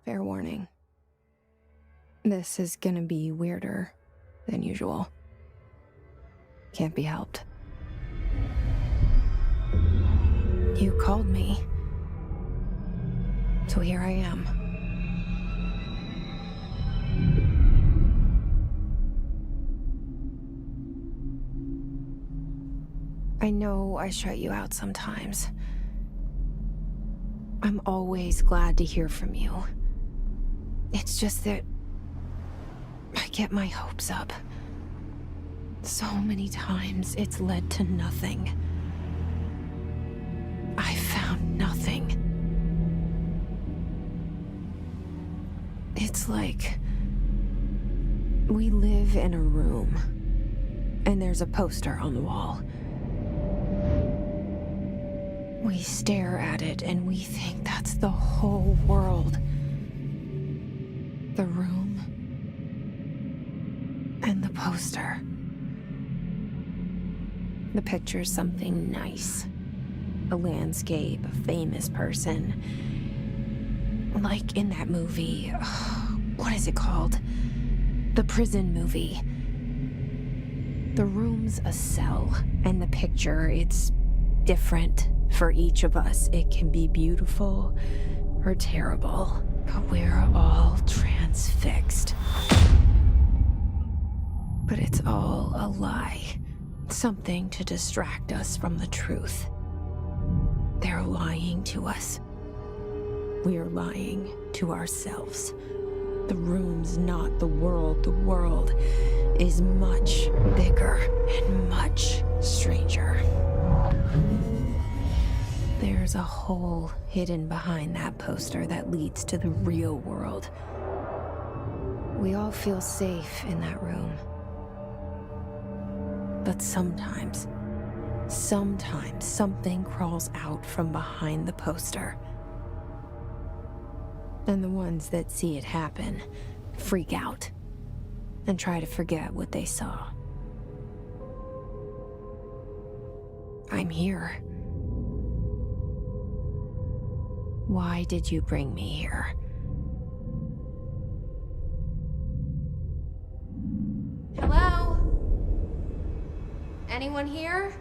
Fair warning. This is gonna be weirder than usual. Can't be helped. You called me. So here I am. I know I shut you out sometimes. I'm always glad to hear from you. It's just that I get my hopes up. So many times it's led to nothing. I found nothing. It's like we live in a room and there's a poster on the wall. We stare at it and we think that's the whole world. The room and the poster. The picture's something nice. A landscape, a famous person. Like in that movie, what is it called? The prison movie. The room's a cell, and the picture, it's different for each of us. It can be beautiful or terrible, but we're all transfixed. But it's all a lie. Something to distract us from the truth. They're lying to us. We're lying to ourselves. The room's not the world. The world is much bigger and much stranger. There's a hole hidden behind that poster that leads to the real world. We all feel safe in that room. But sometimes something crawls out from behind the poster. And the ones that see it happen freak out and try to forget what they saw. I'm here. Why did you bring me here? Hello? Anyone here?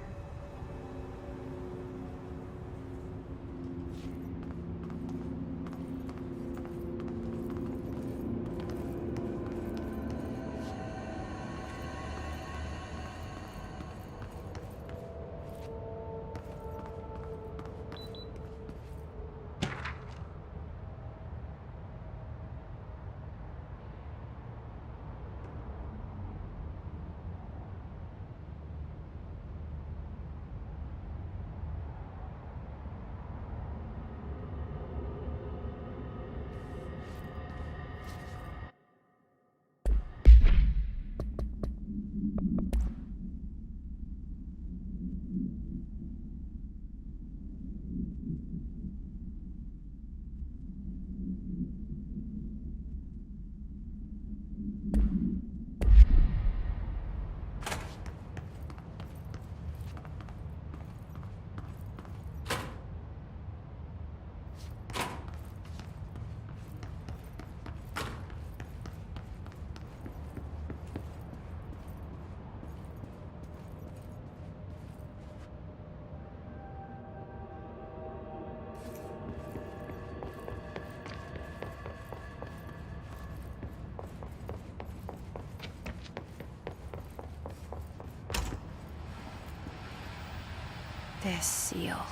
This seal.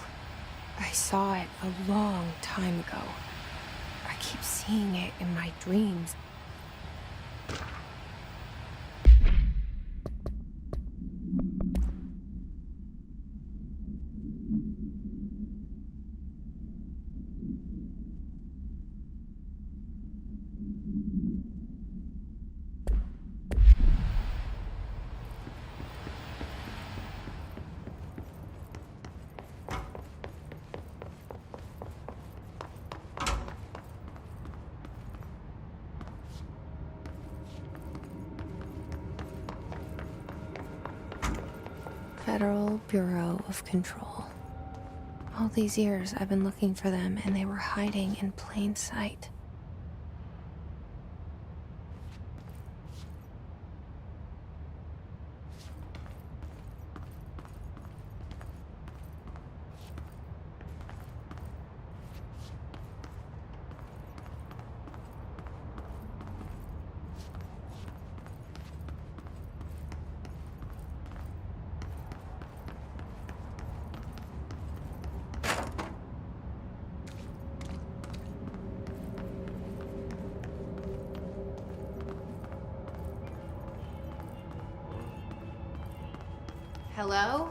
I saw it a long time ago. I keep seeing it in my dreams. Federal Bureau of Control. All these years I've been looking for them and they were hiding in plain sight. Hello?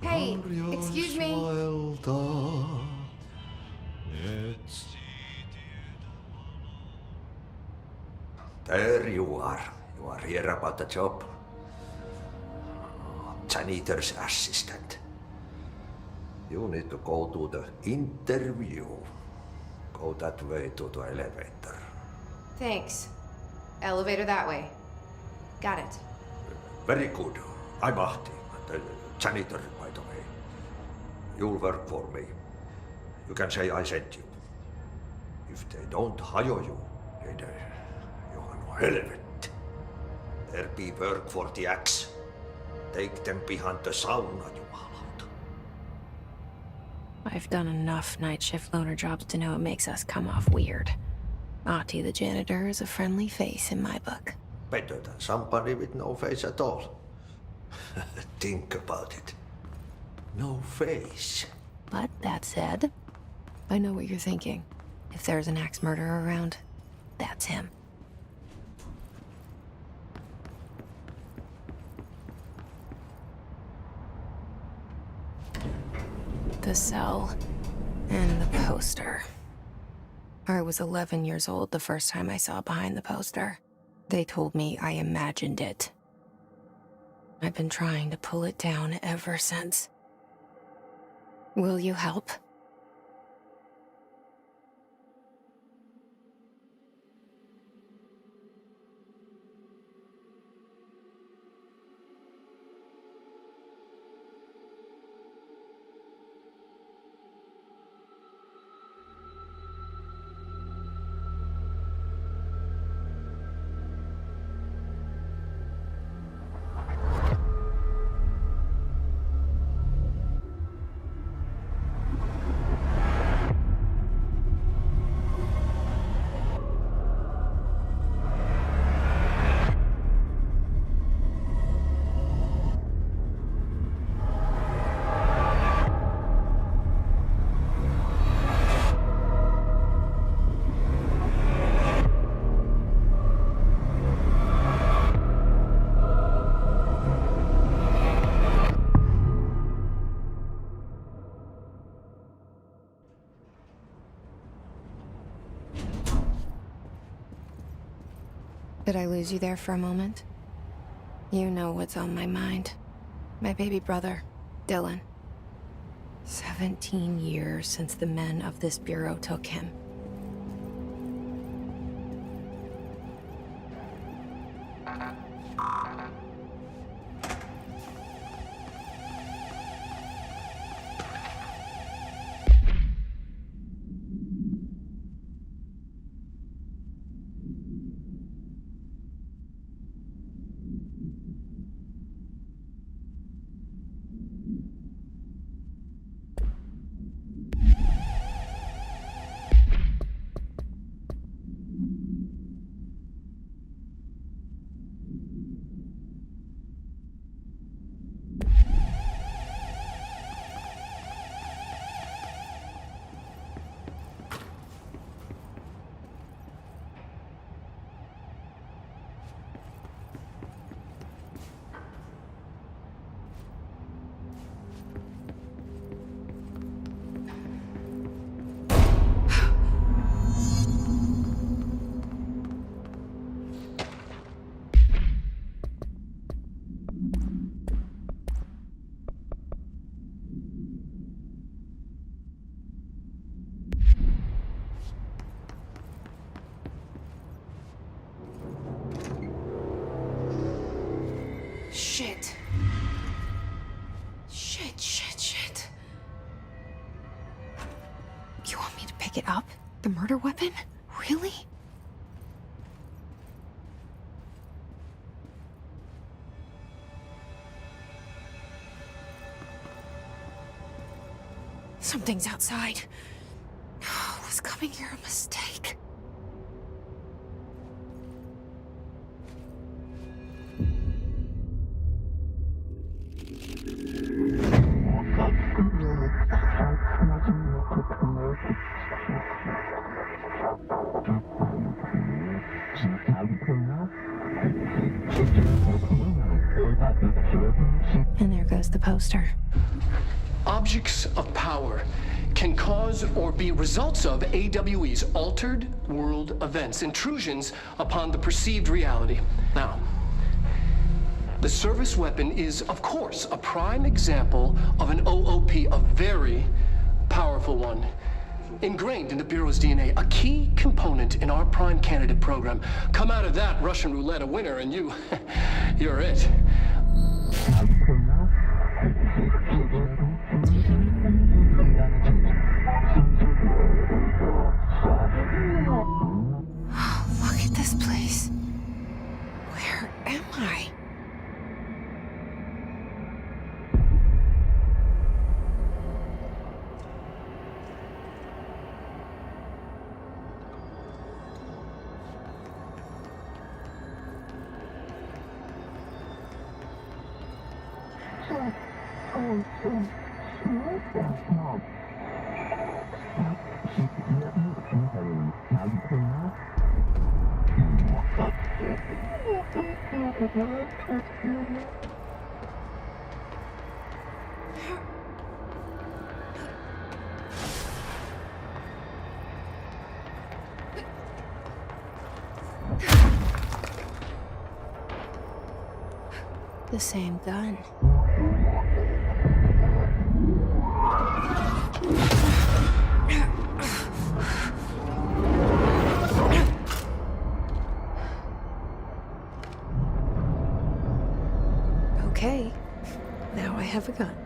Hey, excuse me. There you are. You are here about the job. Janitor's assistant. You need to go to the interview. Go that way to the elevator. Thanks. Elevator that way. Got it. Very good. I'm Ahti, the janitor, by the way. You'll work for me. You can say I sent you. If they don't hire you, then you are no helvet. There be work for the axe. Take them behind the sauna, jumalauta. I've done enough night shift loner jobs to know it makes us come off weird. Ahti the janitor is a friendly face in my book. Better than somebody with no face at all. Think about it. No face. But that said, I know what you're thinking. If there's an axe murderer around, that's him. The cell and the poster. I was 11 years old the first time I saw behind the poster. They told me I imagined it. I've been trying to pull it down ever since. Will you help? Did I lose you there for a moment? You know what's on my mind. My baby brother, Dylan. 17 years since the men of this bureau took him. pick it up? The murder weapon? Really? Something's outside. Was coming here a mistake? And there goes the poster. Objects of power can cause or be results of AWE's altered world events, intrusions upon the perceived reality. Now, the service weapon is, of course, a prime example of an OOP, a very powerful one. Ingrained in the Bureau's DNA, a key component in our prime candidate program. Come out of that Russian roulette a winner and you're it. Look at this place. Where am I? The same gun. Okay, now I have a gun.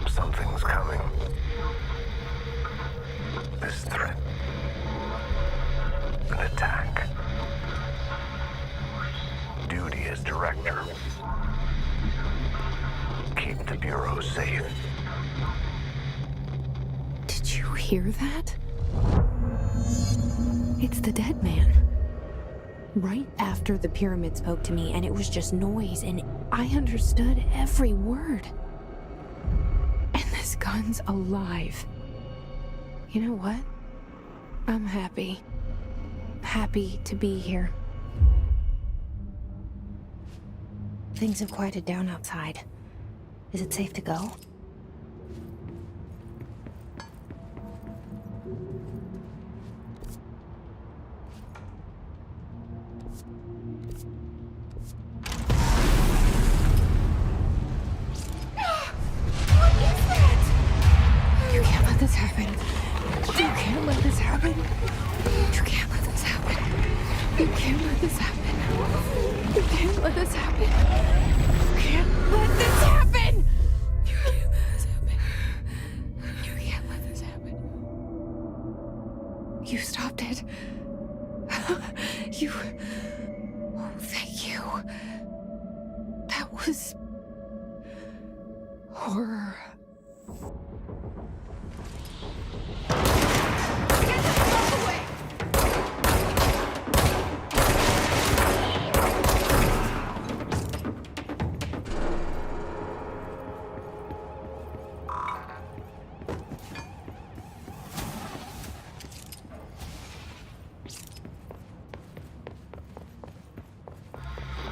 Something's coming. This threat. An attack. Duty as director. Keep the Bureau safe. Did you hear that? It's the dead man. Right after the pyramid spoke to me, and it was just noise, and I understood every word. And this gun's alive. You know what? I'm happy. Happy to be here. Things have quieted down outside. Is it safe to go? was horror. Get the fuck away!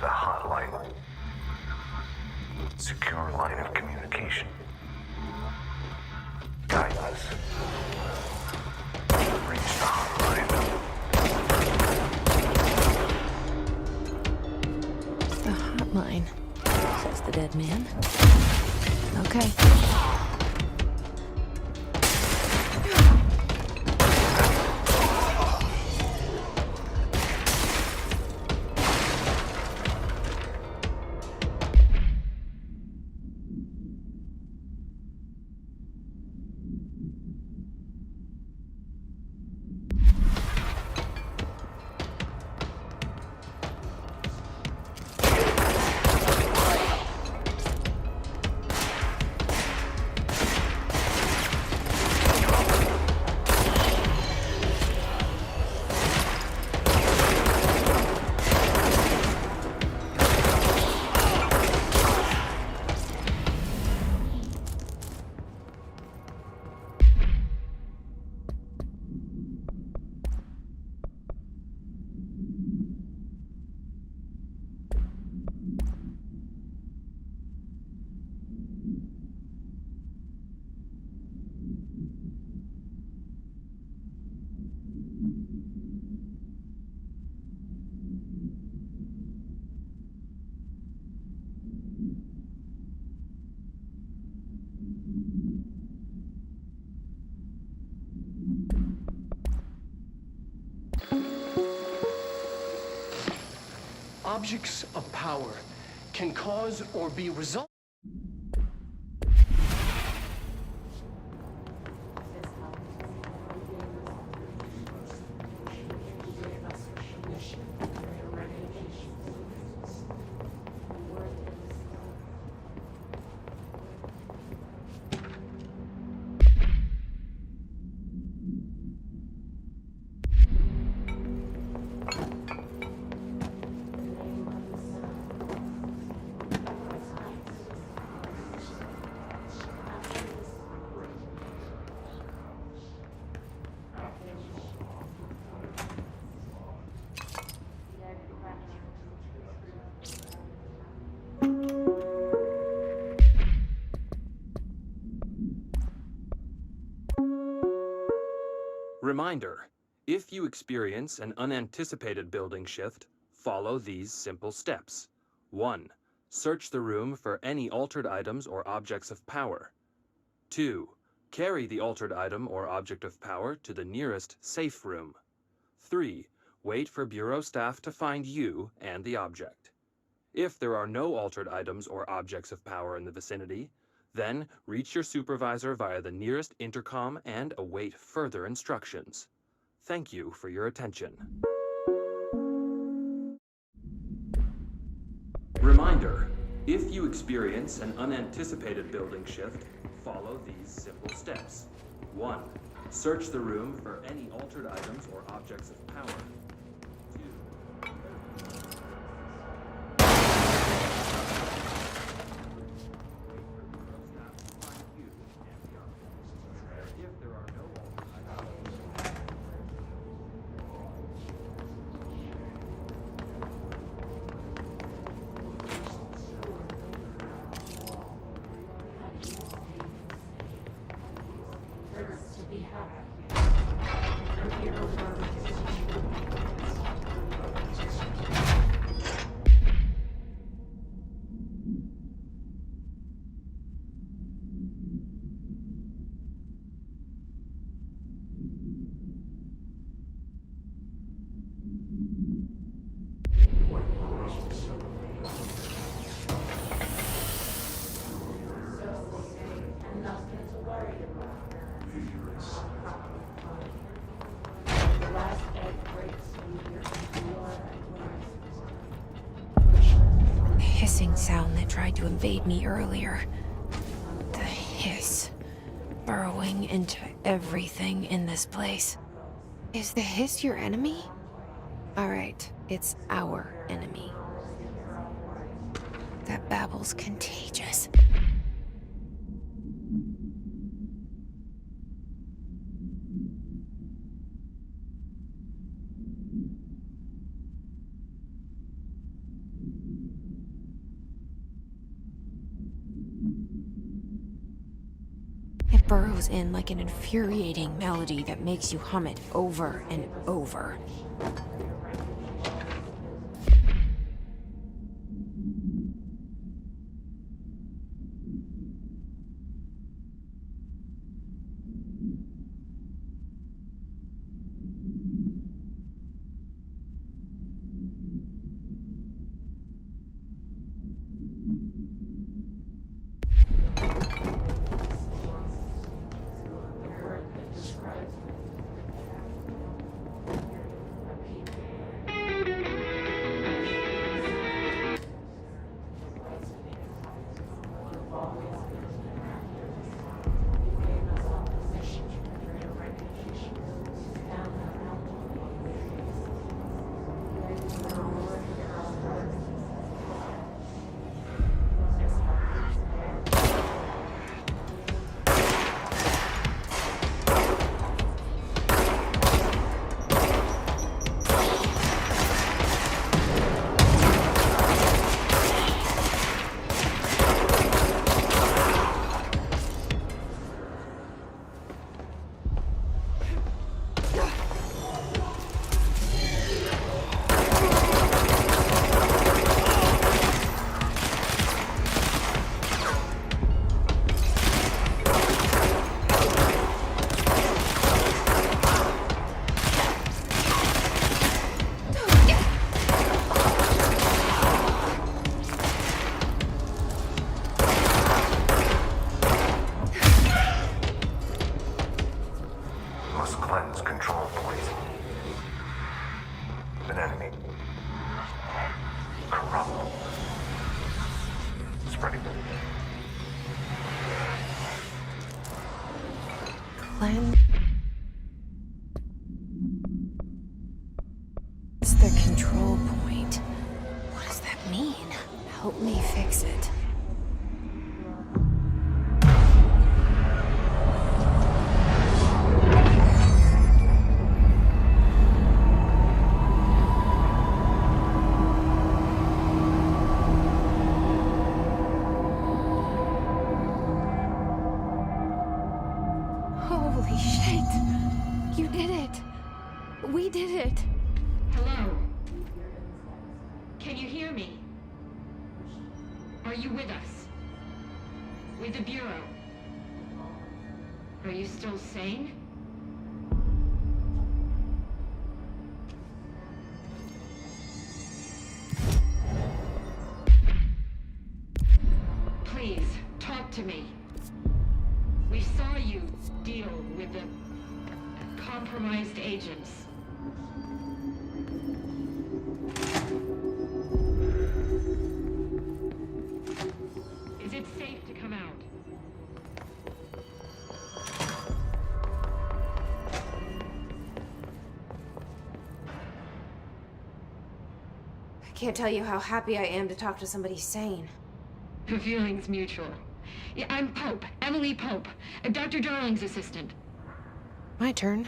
The hotline. Secure line of communication. Guidance. Reach the hotline. The hotline, says the dead man. Okay. Objects of power can cause or be result. Reminder, if you experience an unanticipated building shift, follow these simple steps. 1. Search the room for any altered items or objects of power. 2. Carry the altered item or object of power to the nearest safe room. 3. Wait for bureau staff to find you and the object. If there are no altered items or objects of power in the vicinity, then reach your supervisor via the nearest intercom and await further instructions. Thank you for your attention. Reminder, if you experience an unanticipated building shift, follow these simple steps. 1. Search the room for any altered items or objects of power. 2. If there are no altered items, To be happy. hissing sound that tried to invade me earlier. The hiss, burrowing into everything in this place. Is the hiss your enemy? Alright, it's our enemy. That babble's contagious. It burrows in like an infuriating melody that makes you hum it over and over. It's the control point. What does that mean? Help me fix it. Holy shit! You did it! We did it! Hello? Can you hear me? Are you with us? With the Bureau? Are you still sane? Please, talk to me. We saw you deal with the compromised agents. Is it safe to come out? I can't tell you how happy I am to talk to somebody sane. The feeling's mutual. Yeah, I'm Pope, Emily Pope, Dr. Darling's assistant. My turn.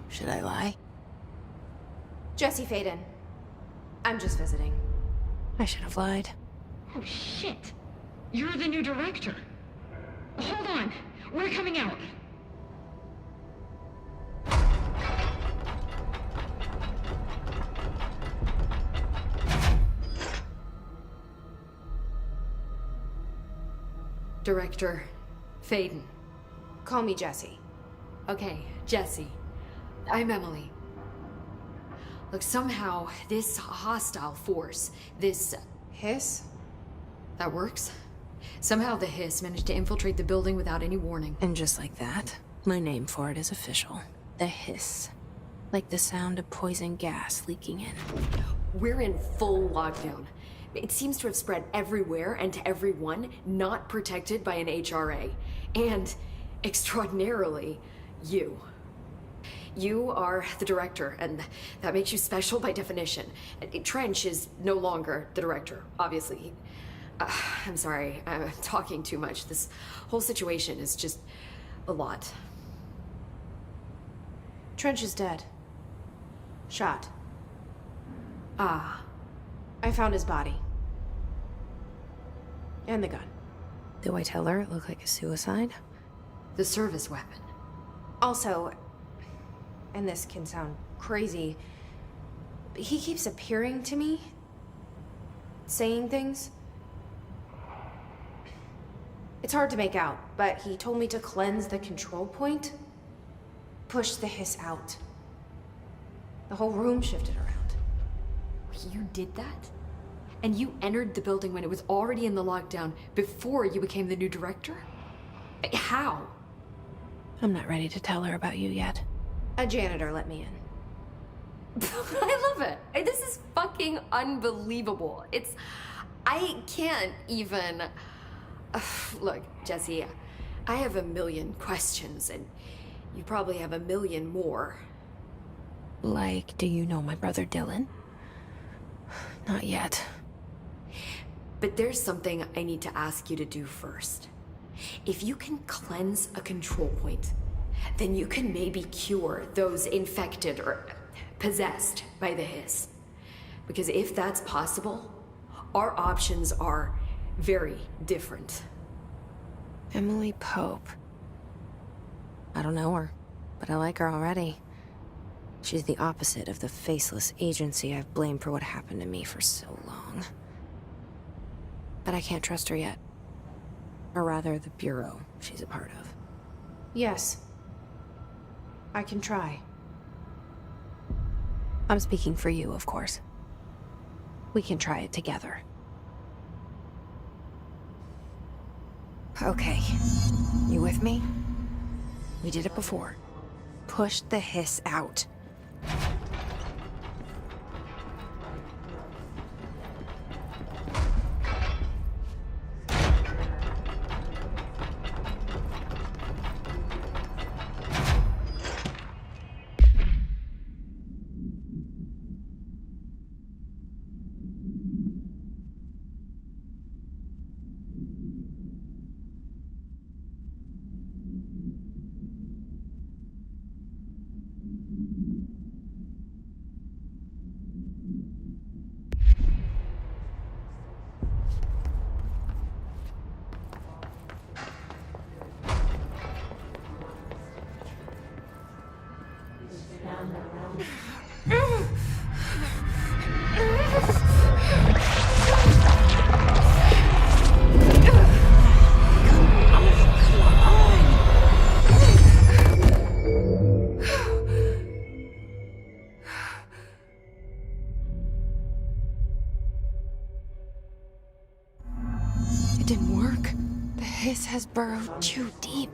Should I lie? Jesse Faden. I'm just visiting. I should have lied. Oh, shit. You're the new director. Hold on. We're coming out. Director Faden. Call me Jesse. Okay, Jesse. I'm Emily. Look, somehow this hostile force, this... Hiss? That works? Somehow the hiss managed to infiltrate the building without any warning. And just like that, my name for it is official. The hiss. Like the sound of poison gas leaking in. We're in full lockdown. It seems to have spread everywhere and to everyone not protected by an HRA. And, extraordinarily, you. You are the director, and that makes you special by definition. Trench is no longer the director, obviously. I'm sorry, I'm talking too much. This whole situation is just a lot. Trench is dead. Shot. Ah. I found his body. And the gun. Do I tell her it looked like a suicide? The service weapon. Also, and this can sound crazy, but he keeps appearing to me, saying things. It's hard to make out, but he told me to cleanse the control point, push the hiss out. The whole room shifted around. You did that? And you entered the building when it was already in the lockdown before you became the new director? How? I'm not ready to tell her about you yet. A janitor let me in. I love it. This is fucking unbelievable. I can't even... Look, Jesse, I have a million questions, and you probably have a million more. Like, do you know my brother Dylan? Not yet. But there's something I need to ask you to do first. If you can cleanse a control point, then you can maybe cure those infected or possessed by the hiss. Because if that's possible, our options are very different. Emily Pope. I don't know her, but I like her already. She's the opposite of the faceless agency I've blamed for what happened to me for so long. But I can't trust her yet. Or rather, the bureau she's a part of. Yes. I can try. I'm speaking for you, of course. We can try it together. Okay. You with me? We did it before. Push the hiss out. It didn't work. The hiss has burrowed too deep.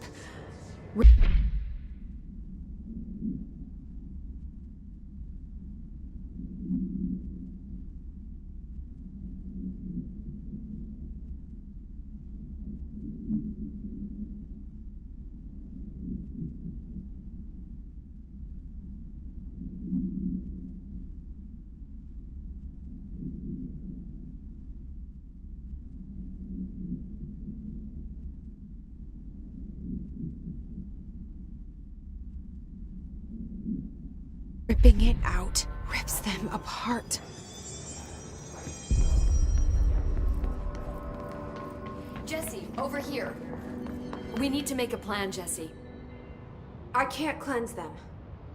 Ripping it out rips them apart. Jesse, over here. We need to make a plan, Jesse. I can't cleanse them.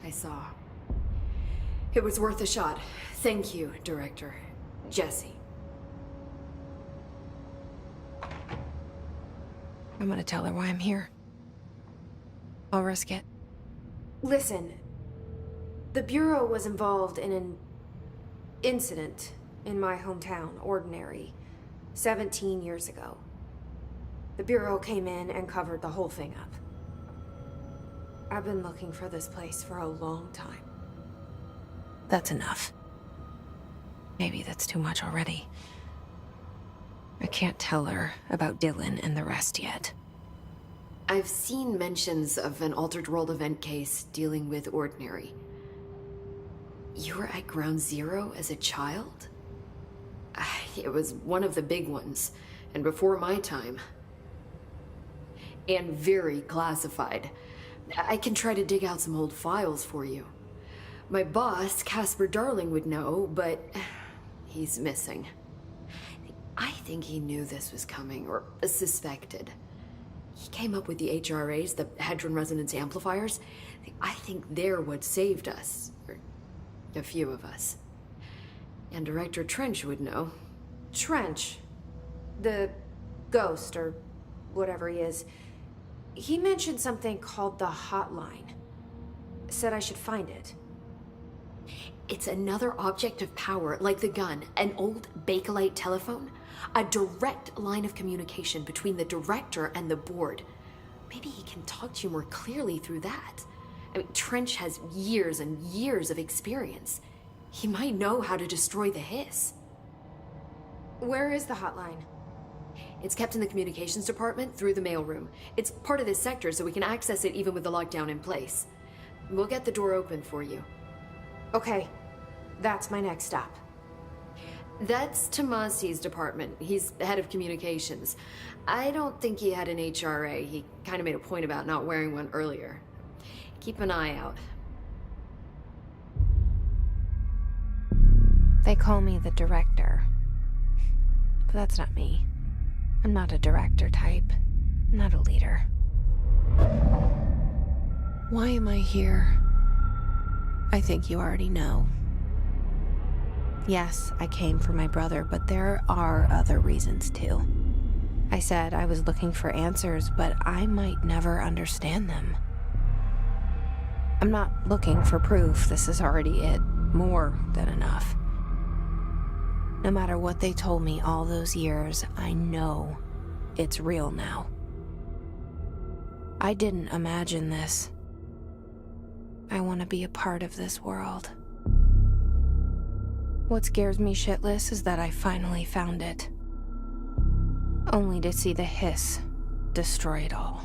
I saw. It was worth a shot. Thank you, Director. Jesse. I'm gonna tell her why I'm here. I'll risk it. Listen, the Bureau was involved in an incident in my hometown, Ordinary, 17 years ago. The Bureau came in and covered the whole thing up. I've been looking for this place for a long time. That's enough. Maybe that's too much already. can't tell her about Dylan and the rest yet. I've seen mentions of an altered world event case dealing with Ordinary. You were at Ground Zero as a child? It was one of the big ones, and before my time. And very classified. I can try to dig out some old files for you. My boss, Casper Darling, would know, but he's missing. I think he knew this was coming, or suspected. He came up with the HRAs, the Hadron Resonance Amplifiers. I think they're what saved us, or a few of us. And Director Trench would know. Trench, the ghost, or whatever he is, he mentioned something called the Hotline. Said I should find it. It's another object of power, like the gun, an old Bakelite telephone. A direct line of communication between the director and the board. Maybe he can talk to you more clearly through that. I mean, Trench has years and years of experience. He might know how to destroy the hiss. Where is the hotline? It's kept in the communications department through the mailroom. It's part of this sector, so we can access it even with the lockdown in place. We'll get the door open for you. Okay, that's my next stop. That's Tomasi's department. He's the head of communications. I don't think he had an HRA. He kind of made a point about not wearing one earlier. Keep an eye out. They call me the director. But that's not me. I'm not a director type. I'm not a leader. Why am I here? I think you already know. Yes, I came for my brother, but there are other reasons too. I said I was looking for answers, but I might never understand them. I'm not looking for proof. This is already it. More than enough. No matter what they told me all those years, I know it's real now. I didn't imagine this. I want to be a part of this world. What scares me shitless is that I finally found it. Only to see the hiss destroy it all.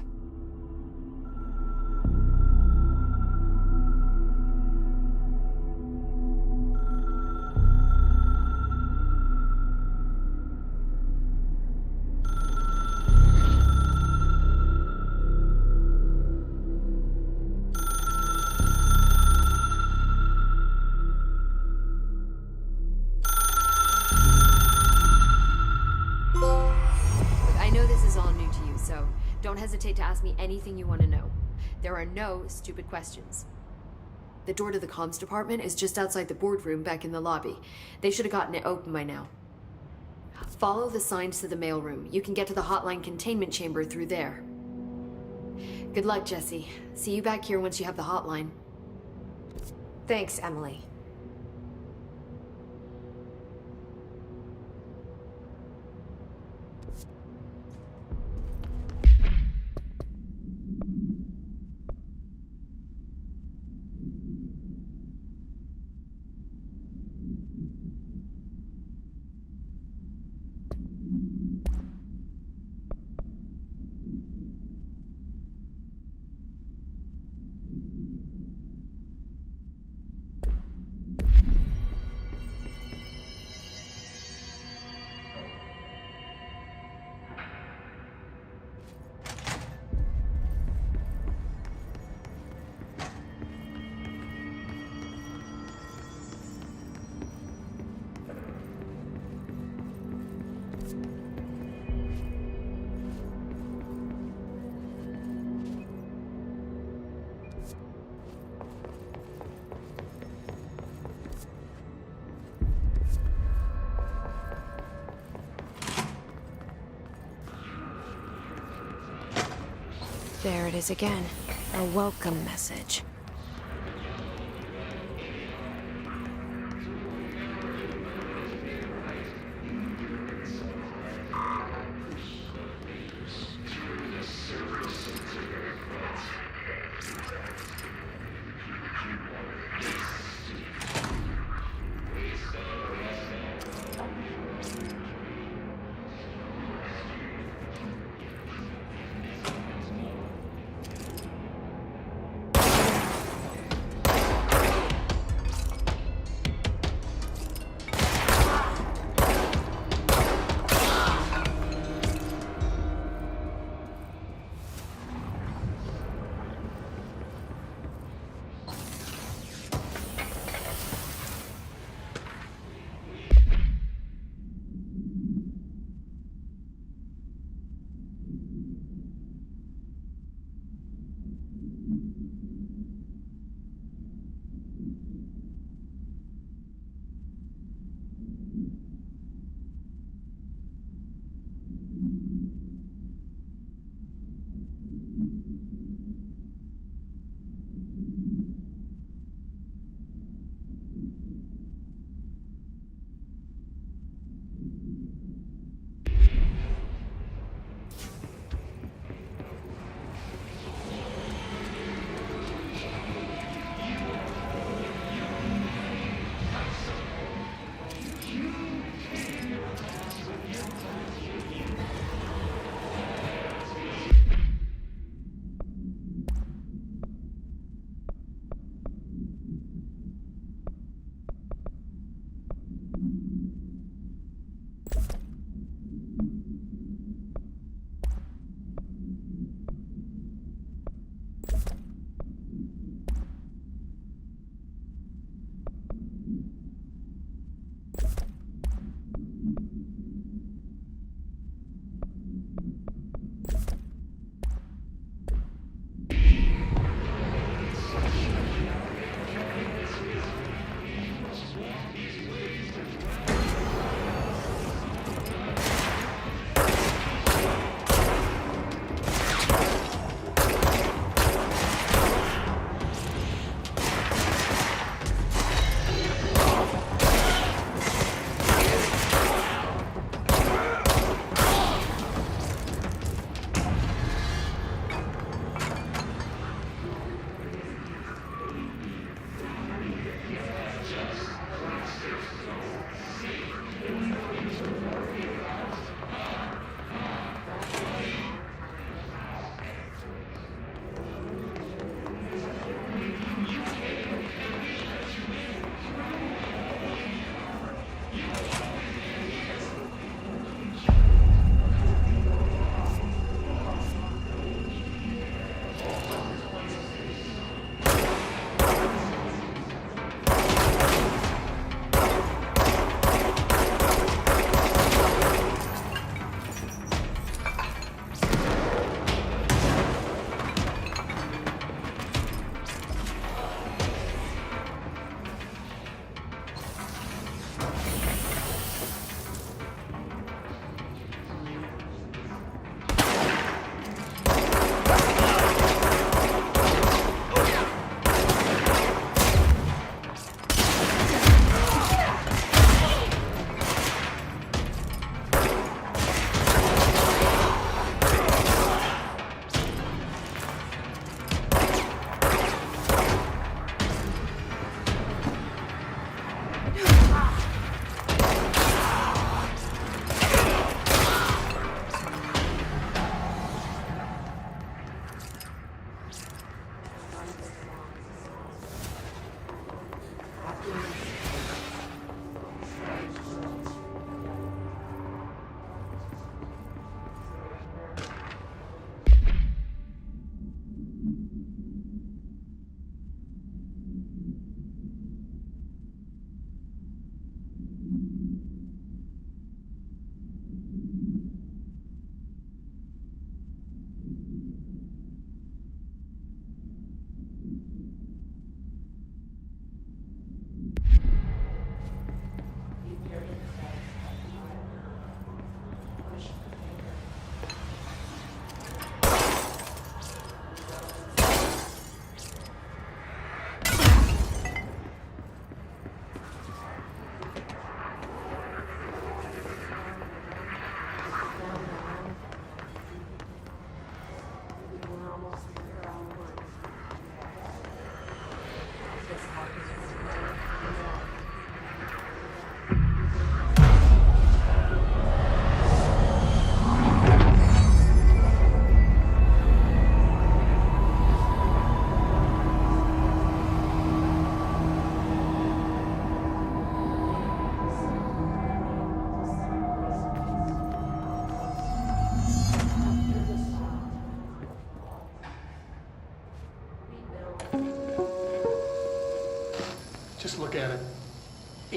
Don't hesitate to ask me anything you want to know. There are no stupid questions. The door to the comms department is just outside the boardroom back in the lobby. They should have gotten it open by now. Follow the signs to the mailroom. You can get to the hotline containment chamber through there. Good luck, Jesse. See you back here once you have the hotline. Thanks, Emily. There it is again. A welcome message.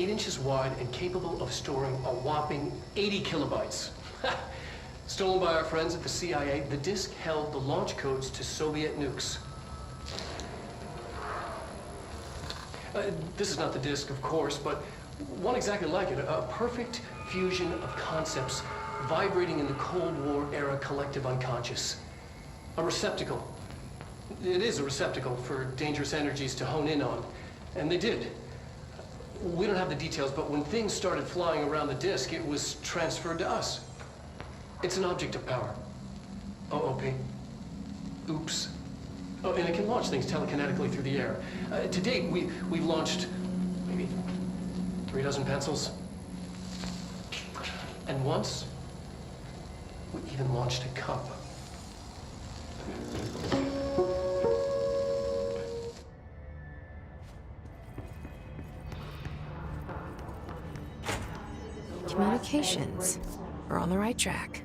8 inches wide and capable of storing a whopping 80 kilobytes. Stolen by our friends at the CIA, the disk held the launch codes to Soviet nukes. This is not the disk, of course, but one exactly like it. A perfect fusion of concepts vibrating in the Cold War era collective unconscious. A receptacle. It is a receptacle for dangerous energies to hone in on. And they did. We don't have the details, but when things started flying around the disk, it was transferred to us. It's an object of power. OOP. Oops. Oh, and it can launch things telekinetically through the air. To date, we've launched maybe 3 dozen pencils. And once, we even launched a cup. Communications. We're on the right track.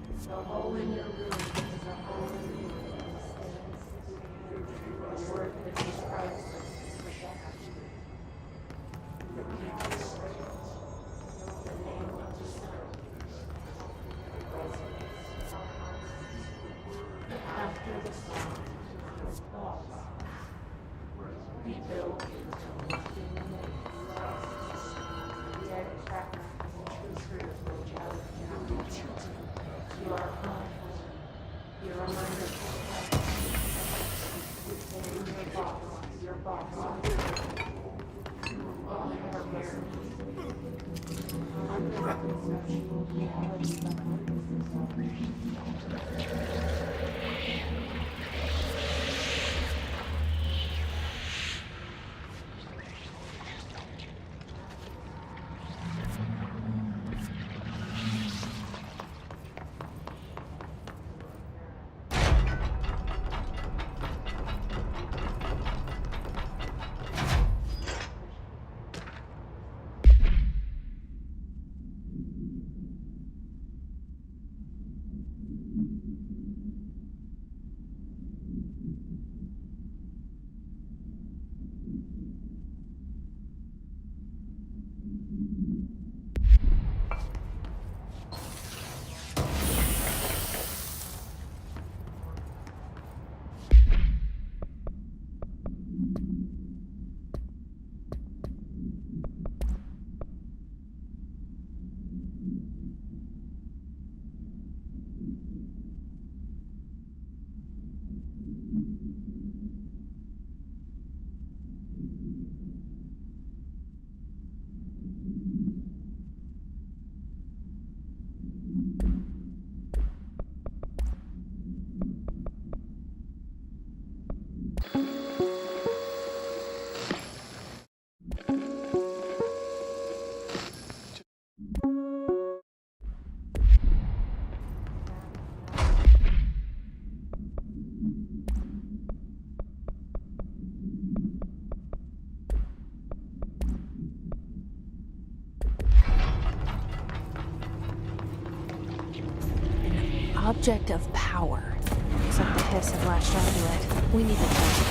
Object of power. Looks like the hiss have latched onto it. We need to touch it.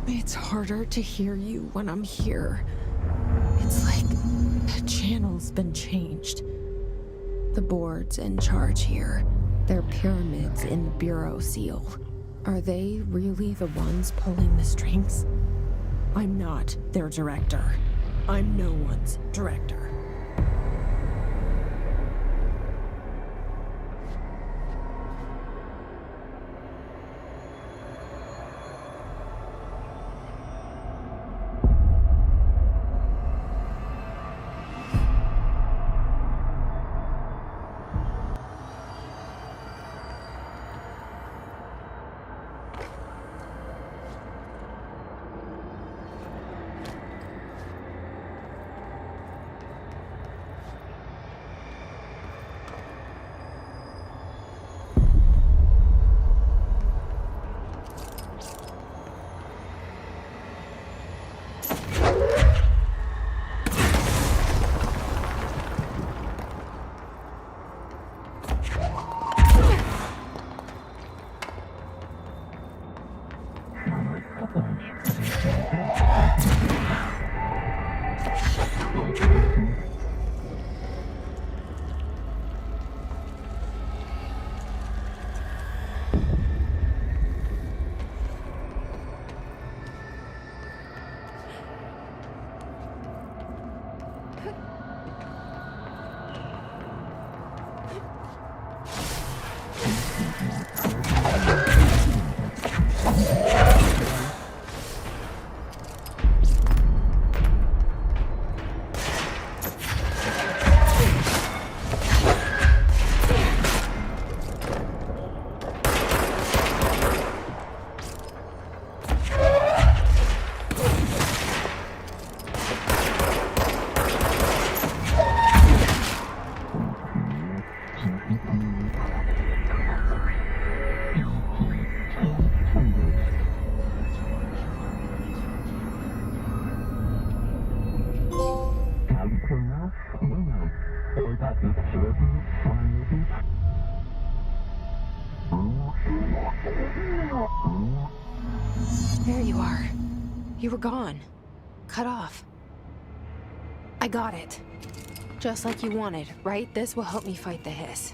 It's harder to hear you when I'm here. It's like the channel's been changed. The board's in charge here. They're pyramids in the bureau seal. Are they really the ones pulling the strings? I'm not their director. I'm no one's director. There you are. You were gone. Cut off. I got it. Just like you wanted, right? This will help me fight the hiss.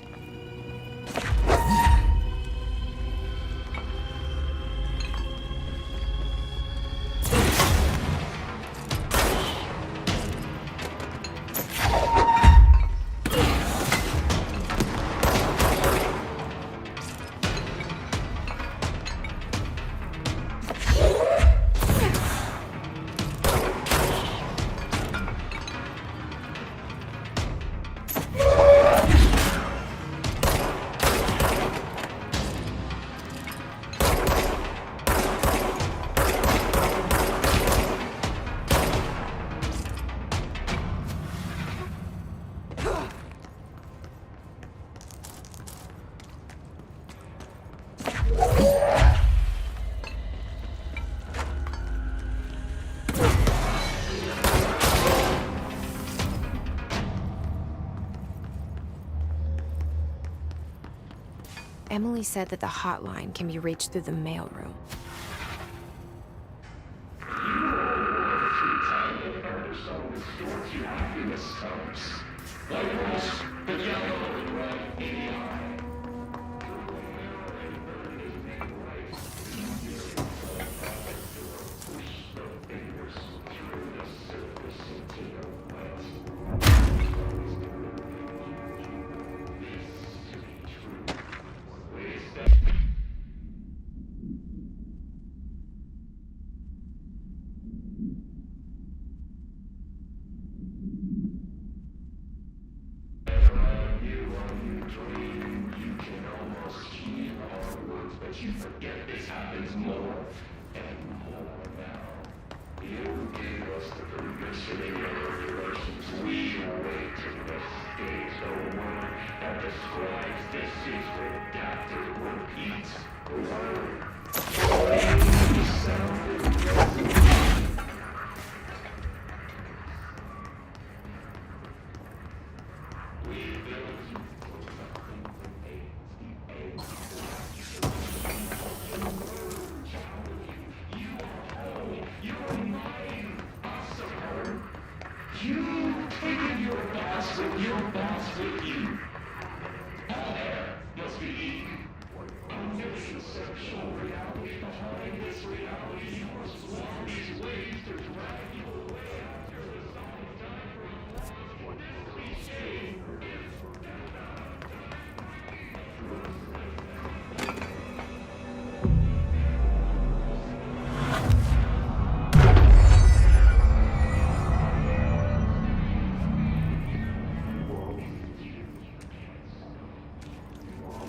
Emily said that the hotline can be reached through the mailroom.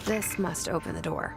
This must open the door.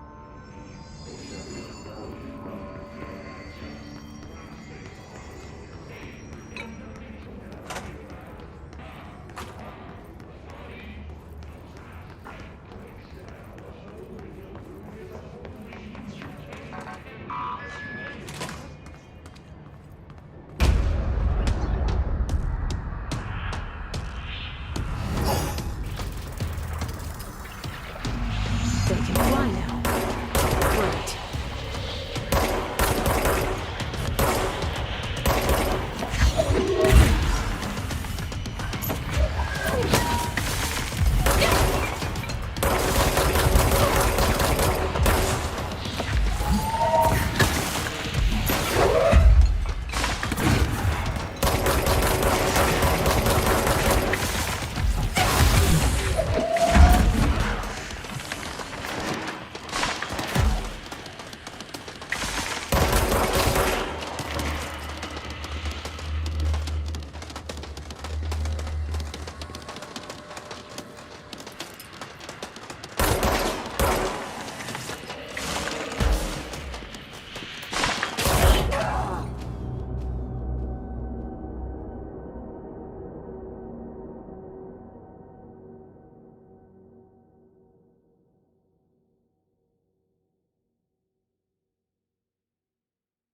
They can fly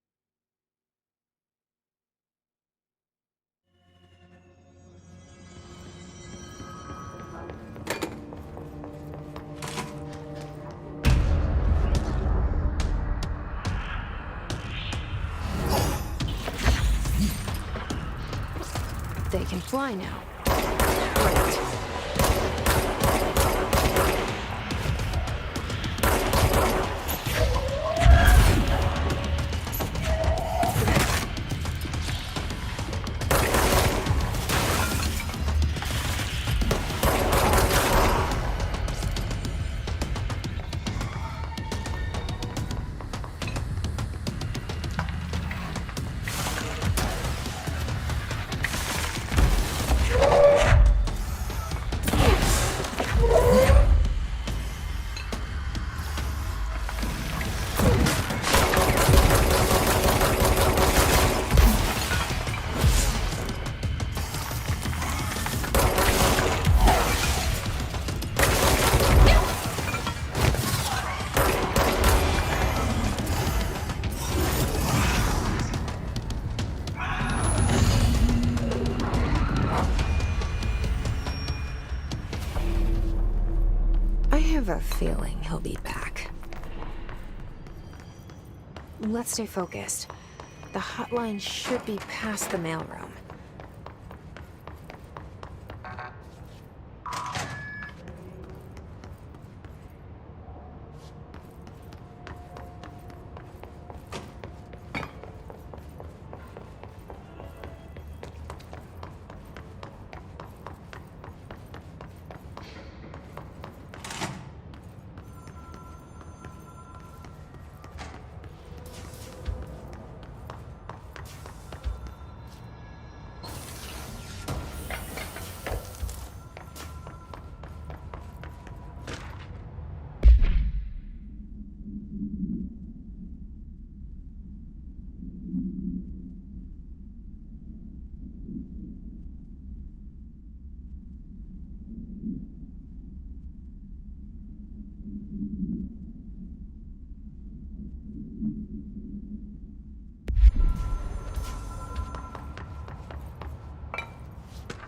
now. Great. They can fly now. Great. I have a feeling he'll be back. Let's stay focused. The hotline should be past the mailroom.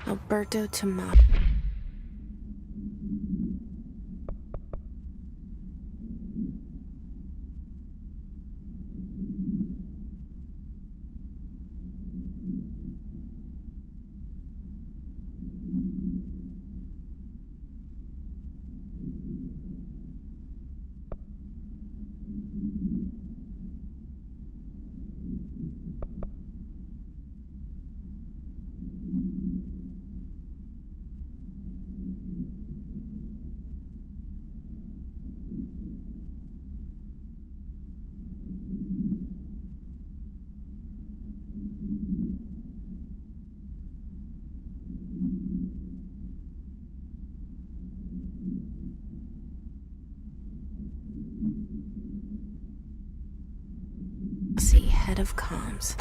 Alberto Tomato. Head of comms.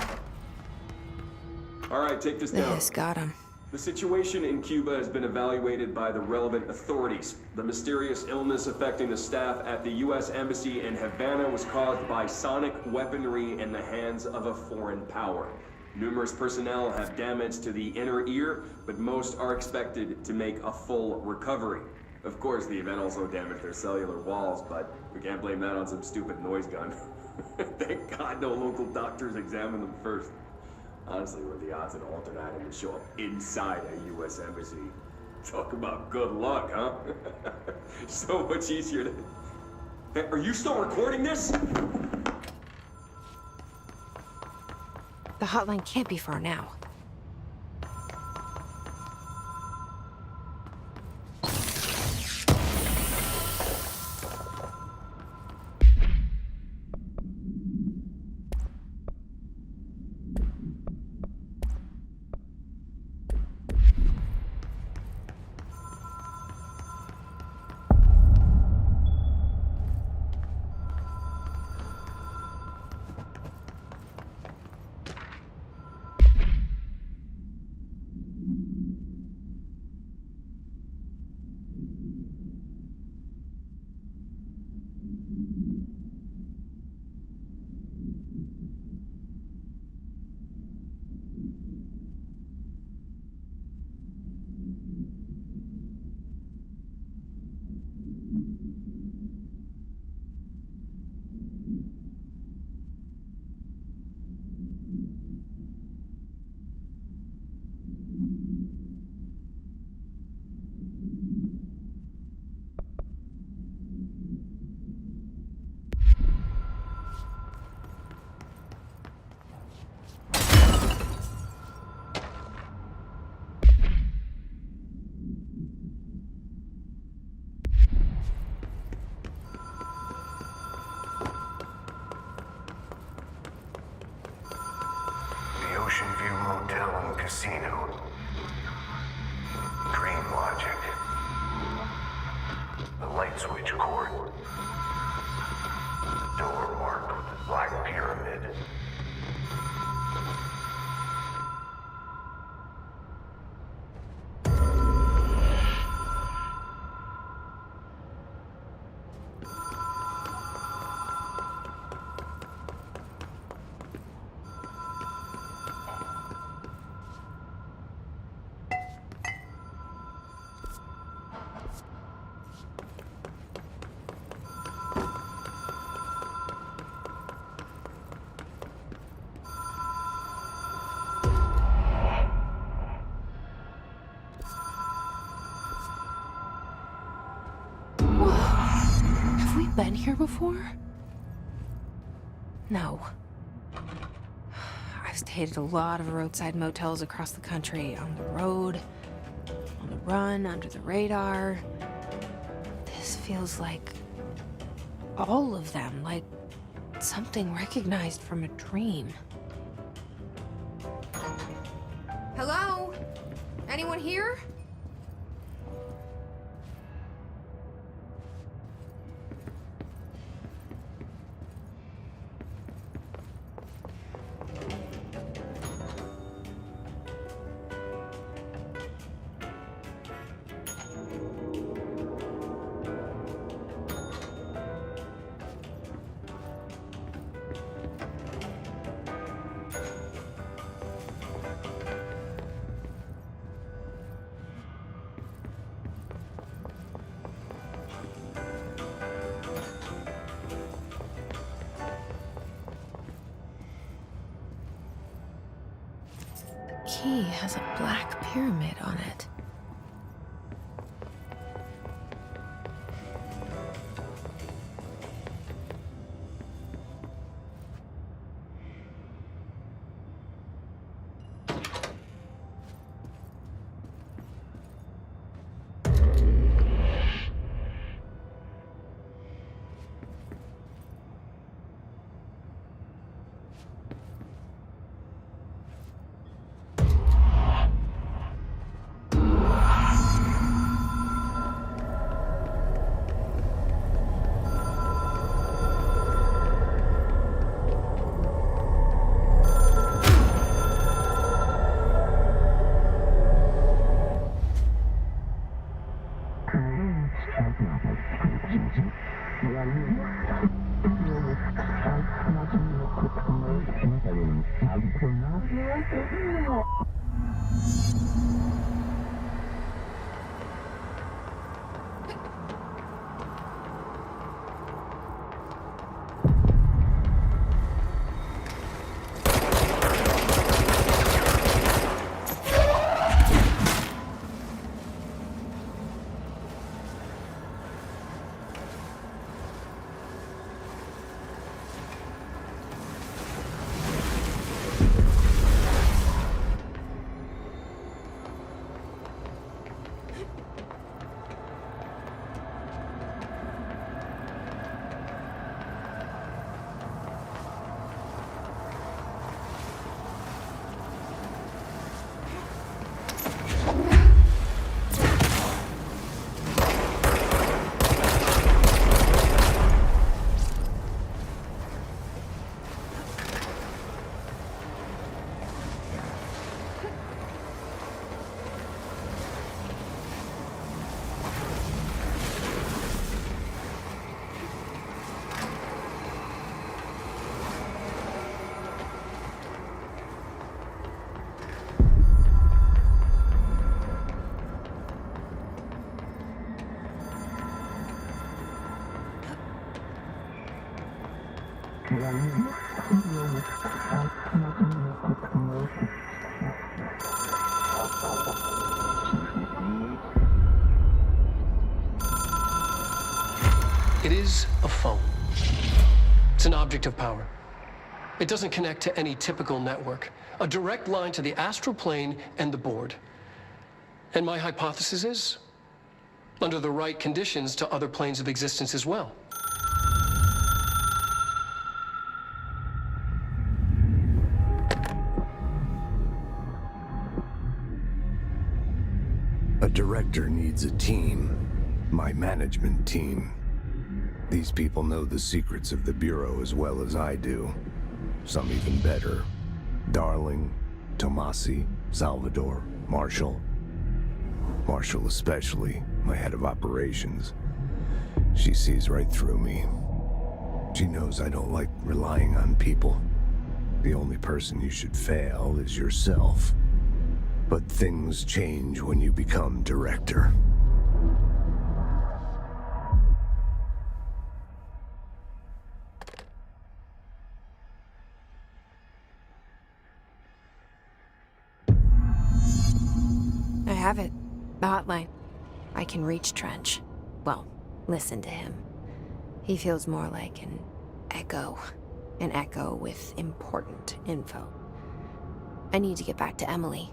All right, take this down. This got him. The situation in Cuba has been evaluated by the relevant authorities. The mysterious illness affecting the staff at the U.S. Embassy in Havana was caused by sonic weaponry in the hands of a foreign power. Numerous personnel have damage to the inner ear, but most are expected to make a full recovery. Of course, the event also damaged their cellular walls, but we can't blame that on some stupid noise gun. Thank God no local doctors examined them first. Honestly, what are the odds an alternate item would show up inside a U.S. embassy? Talk about good luck, huh? So much easier to... Hey, are you still recording this? The hotline can't be far now. Casino. Dream logic. The light switch cord. The door marked with the black pyramid. Been here before? No. I've stayed at a lot of roadside motels across the country, on the road, on the run, under the radar. This feels like all of them, like something recognized from a dream. Hello? Anyone here? Key has a black pyramid on it. It is a phone. It's an object of power. It doesn't connect to any typical network. A direct line to the astral plane and the board. And my hypothesis is, under the right conditions, to other planes of existence as well. A director needs a team. My management team. These people know the secrets of the Bureau as well as I do. Some even better. Darling, Tomasi, Salvador, Marshall. Marshall especially, my head of operations. She sees right through me. She knows I don't like relying on people. The only person you should fail is yourself. But things change when you become director. I have it. The hotline. I can reach Trench. Well, listen to him. He feels more like an echo. An echo with important info. I need to get back to Emily.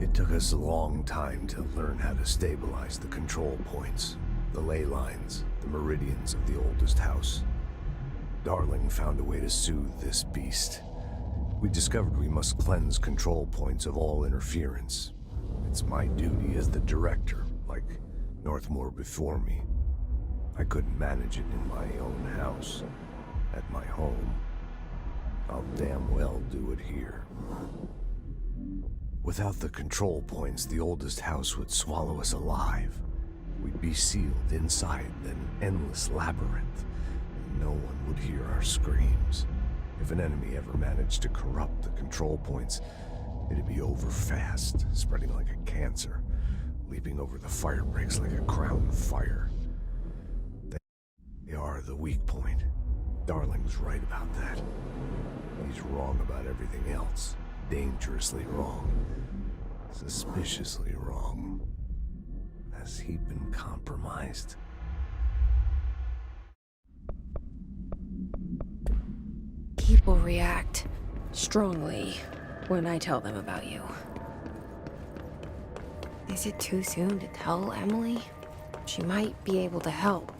It took us a long time to learn how to stabilize the control points, the ley lines, the meridians of the oldest house. Darling found a way to soothe this beast. We discovered we must cleanse control points of all interference. It's my duty as the director, like Northmore before me. I couldn't manage it in my own house, at my home. I'll damn well do it here. Without the control points, the oldest house would swallow us alive. We'd be sealed inside an endless labyrinth, and no one would hear our screams. If an enemy ever managed to corrupt the control points, it'd be over fast, spreading like a cancer, leaping over the fire breaks like a crown of fire. They are the weak point. Darling's right about that. He's wrong about everything else. Dangerously wrong. Suspiciously wrong. 'Wrong. Suspiciously wrong. Suspiciously wrong. Suspiciously wrong. Suspiciously wrong. Suspiciously wrong. Suspiciously wrong. Suspiciously wrong. Suspiciously wrong. Has he been compromised? 'Has he been compromised? people react strongly when I tell them about you. Is it too soon to tell Emily? She might be able to help.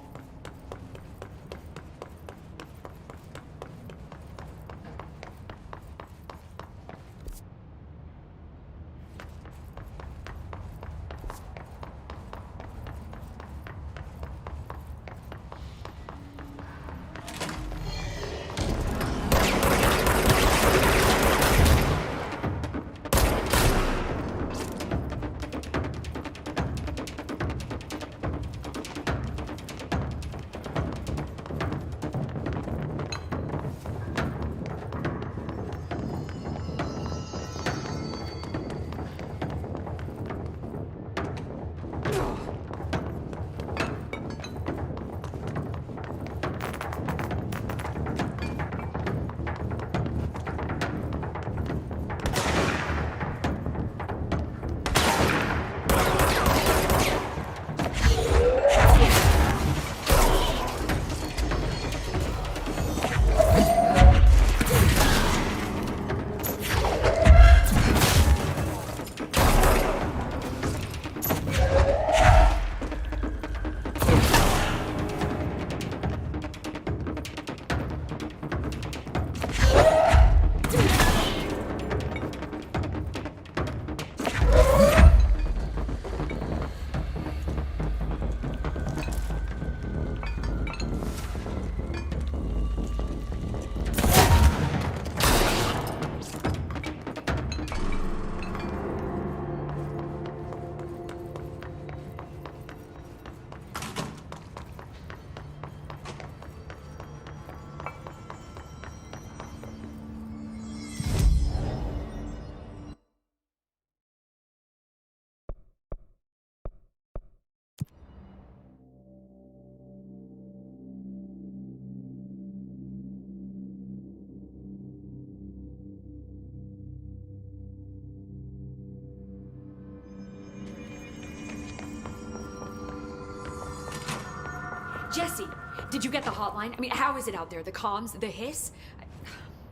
Jesse, did you get the hotline? I mean, how is it out there? The comms, the hiss?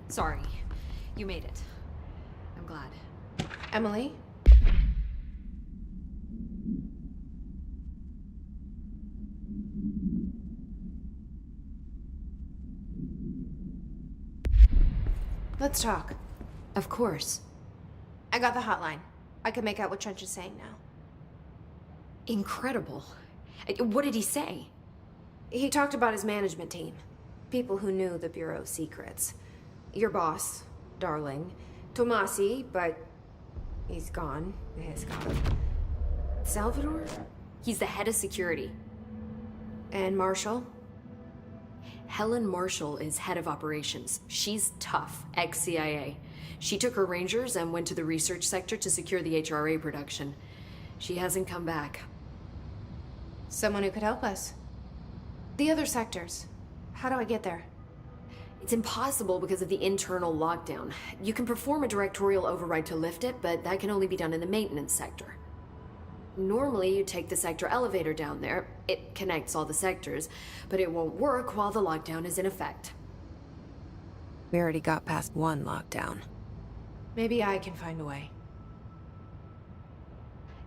Sorry, you made it. I'm glad. Emily? Let's talk. Of course. I got the hotline. I can make out what Trench is saying now. Incredible. What did he say? He talked about his management team. People who knew the Bureau's secrets. Your boss, Darling. Tomasi, but he's gone. He's gone. Salvador? He's the head of security. And Marshall? Helen Marshall is head of operations. She's tough, ex-CIA. She took her Rangers and went to the research sector to secure the HRA production. She hasn't come back. Someone who could help us. The other sectors. How do I get there? It's impossible because of the internal lockdown. You can perform a directorial override to lift it, but that can only be done in the maintenance sector. Normally, you take the sector elevator down there. It connects all the sectors, but it won't work while the lockdown is in effect. We already got past one lockdown. Maybe I can find a way.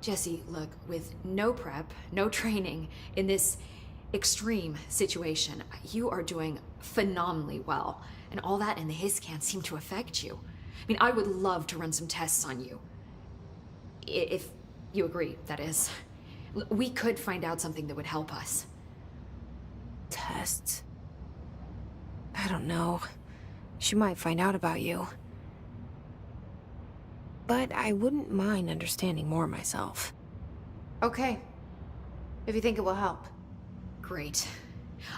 Jesse, look, with no prep, no training, in this extreme situation, you are doing phenomenally well. And all that and the hiss can't seem to affect you. I mean, I would love to run some tests on you. If you agree, that is. We could find out something that would help us. Tests? I don't know. She might find out about you. But I wouldn't mind understanding more myself. Okay. If you think it will help. Great.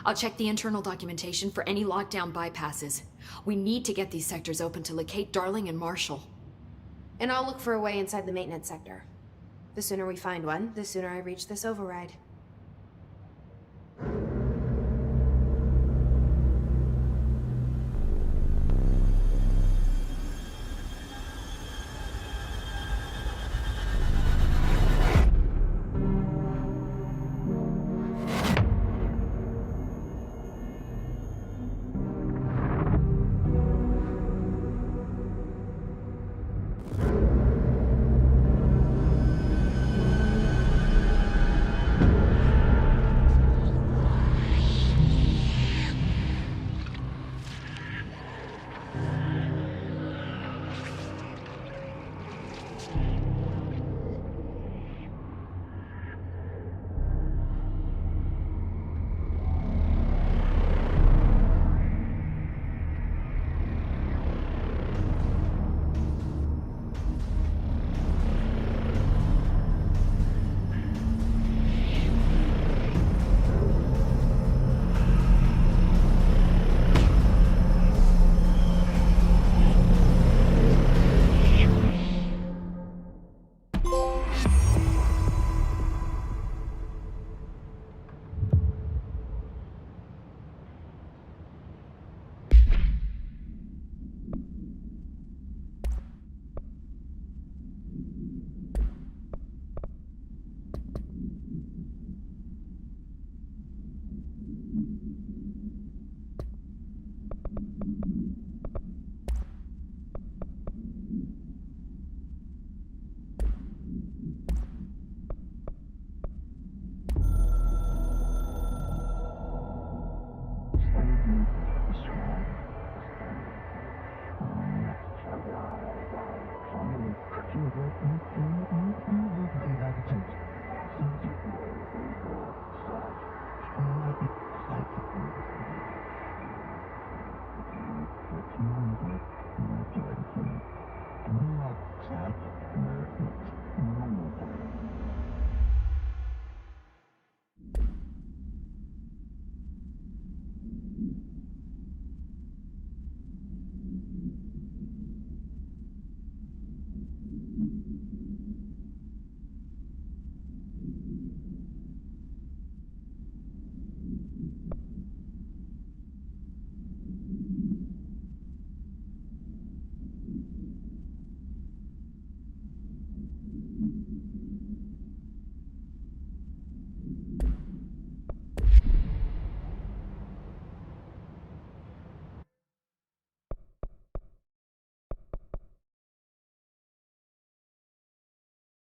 I'll check the internal documentation for any lockdown bypasses. We need to get these sectors open to locate Darling and Marshall. And I'll look for a way inside the maintenance sector. The sooner we find one, the sooner I reach this override.